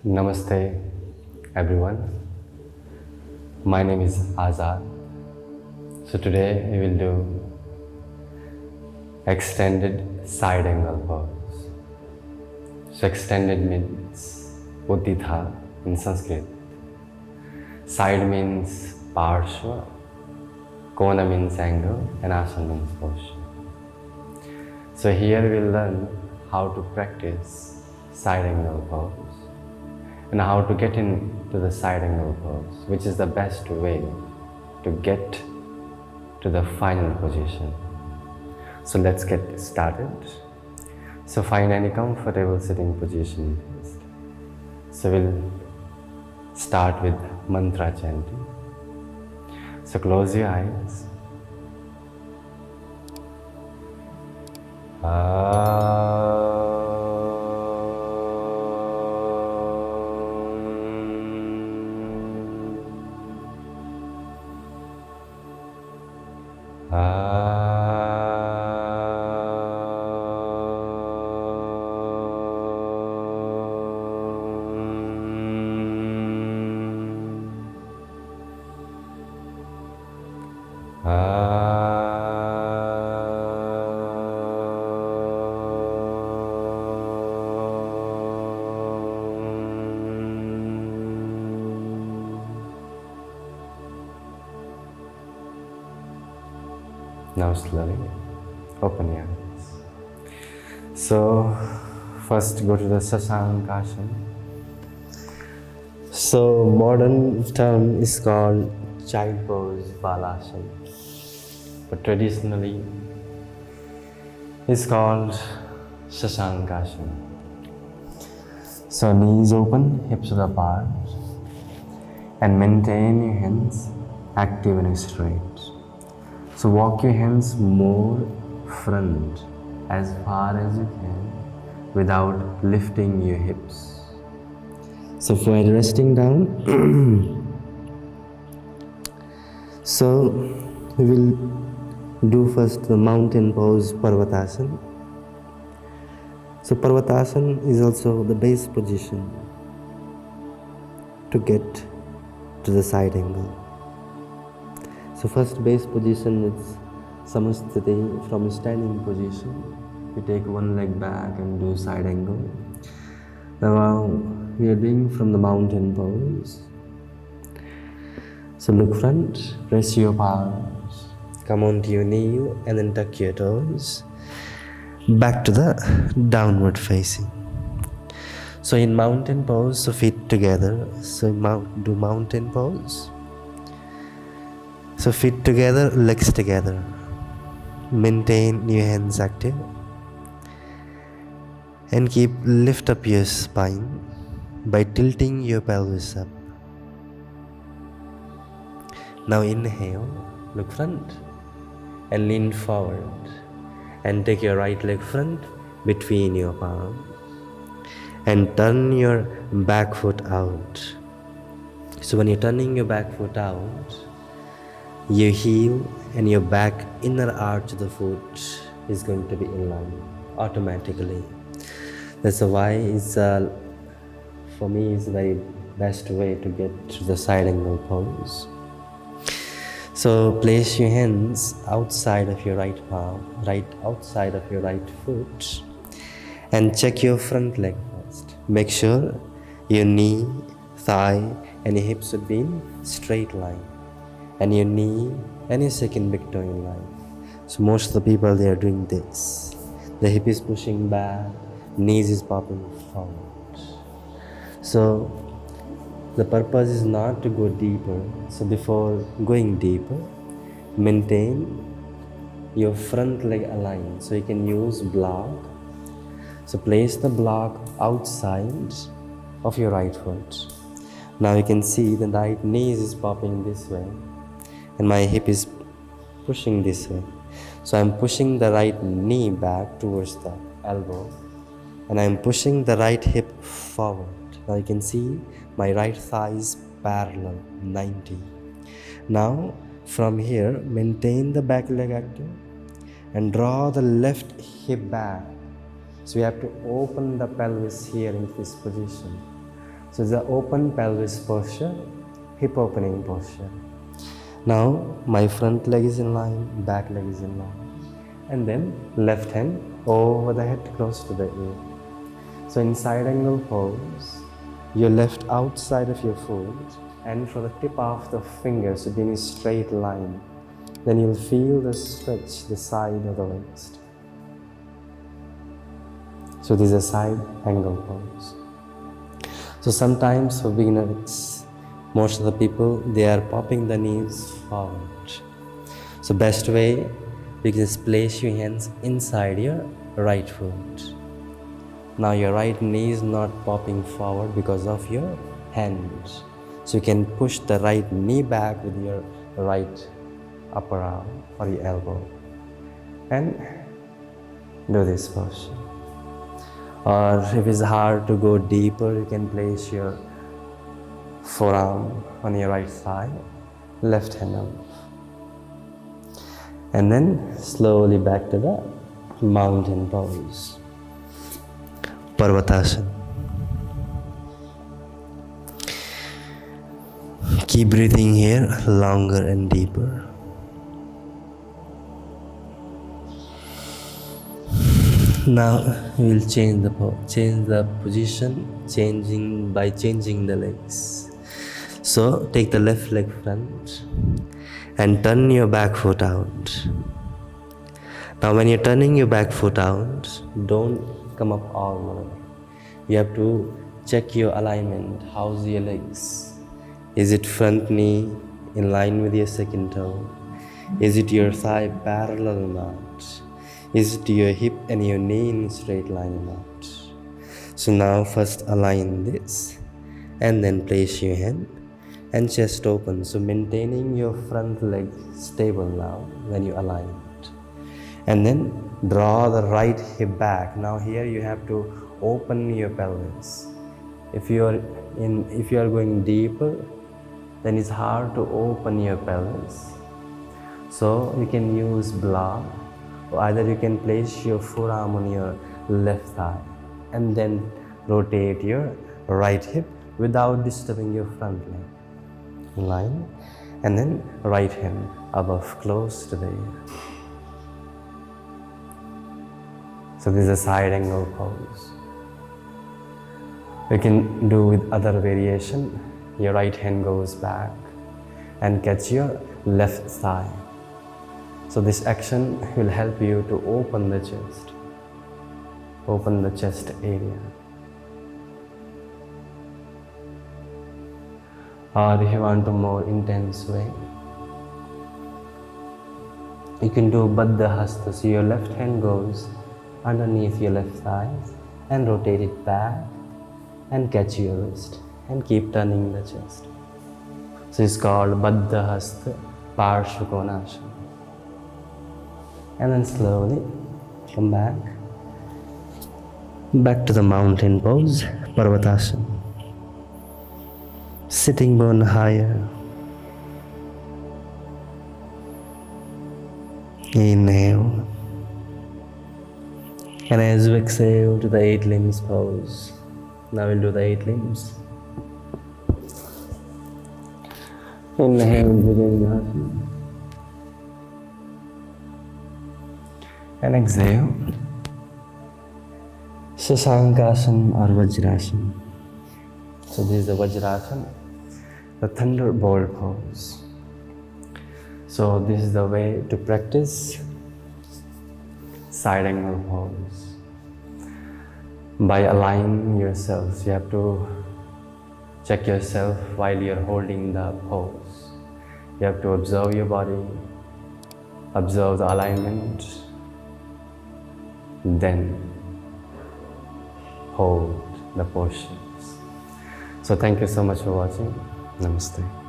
Namaste everyone. My name is Azad. So today we will do extended side angle pose. So extended means Utthita in Sanskrit. Side means Parsva, Kona means angle, and Asana means posture. So here we'll learn how to practice side angle pose and how to get into the side angle pose, which is the best way to get to the final position. So let's get started. So find any comfortable sitting position first. So we'll start with mantra chanting. So close your eyes. Now slowly open your eyes. So first go to the Sasankasana. So modern term is called child pose Balasana, but traditionally it's called Sasankasana. So knees open, hips are apart, and maintain your hands active and straight. So walk your hands more front as far as you can without lifting your hips. So while resting down, so we will do first the mountain pose Parvatasana. So Parvatasana is also the base position to get to the side angle. So first base position is Samasthiti from standing position. You take one leg back and do side angle. Now we are doing from the mountain pose. So look front, press your palms, come onto your knee and then tuck your toes. Back to the downward facing. So in mountain pose, so feet together. So do mountain pose. So feet together, legs together. Maintain your hands active. And lift up your spine by tilting your pelvis up. Now inhale, look front and lean forward. And take your right leg front between your palms. And turn your back foot out. So when you're turning your back foot out, your heel and your back inner arch of the foot is going to be in line automatically. That's why it's for me it's the very best way to get to the side angle pose. So place your hands outside of your right palm, right outside of your right foot, and check your front leg first. Make sure your knee, thigh, and your hips would be in straight line. And your knee and your second big toe in line. So most of the people, they are doing this. The hip is pushing back, knees is popping forward. So the purpose is not to go deeper. So before going deeper, maintain your front leg aligned. So you can use block. So place the block outside of your right foot. Now you can see the right knee is popping this way. And my hip is pushing this way. So I'm pushing the right knee back towards the elbow and I'm pushing the right hip forward. Now you can see my right thigh is parallel, 90. Now from here, maintain the back leg active and draw the left hip back. So we have to open the pelvis here in this position. So it's the open pelvis posture, hip opening posture. Now my front leg is in line, back leg is in line. And then left hand over the head, close to the ear. So in side angle pose, your left outside of your foot, and for the tip of the fingers to be in a straight line. Then you'll feel the stretch, the side of the waist. So this is a side angle pose. So sometimes for beginners, most of the people, they are popping the knees forward. So best way, you can just place your hands inside your right foot. Now your right knee is not popping forward because of your hands. So you can push the right knee back with your right upper arm or your elbow and do this posture. Or if it's hard to go deeper, you can place your forearm on your right side, left hand up. And then slowly back to the mountain pose. Parvatasana. Keep breathing here longer and deeper. Now we will change the position, by changing the legs. So take the left leg front and turn your back foot out. Now when you're turning your back foot out, don't come up all the way. You have to check your alignment. How's your legs? Is it front knee in line with your second toe? Is it your thigh parallel or not? Is it your hip and your knee in straight line or not? So now first align this and then place your hand and chest open. So maintaining your front leg stable now when you align it. And then draw the right hip back. Now here you have to open your pelvis. If you are going deeper, then it's hard to open your pelvis. So you can use block, or either you can place your forearm on your left thigh and then rotate your right hip without disturbing your front leg. Line, and then right hand above, close to the ear. So this is a side angle pose. You can do with other variation. Your right hand goes back and catch your left thigh. So this action will help you to open the chest area. Or if you want a more intense way, you can do Baddha Hasta. So your left hand goes underneath your left thigh and rotate it back and catch your wrist and keep turning the chest. So it's called Utthita Parsvakonasana. And then slowly come back to the mountain pose, Parvatasana. Sitting bone higher. Inhale. And as you exhale to the 8 limbs pose. Now we'll do the 8 limbs. Inhale, Bhujangasana. And exhale, Shashankasana or Vajrasana. So this is the Vajrasana, the thunderbolt pose. So this is the way to practice side angle pose. By aligning yourselves, you have to check yourself while you're holding the pose. You have to observe your body, observe the alignment, then hold the postures. So thank you so much for watching. Namaste.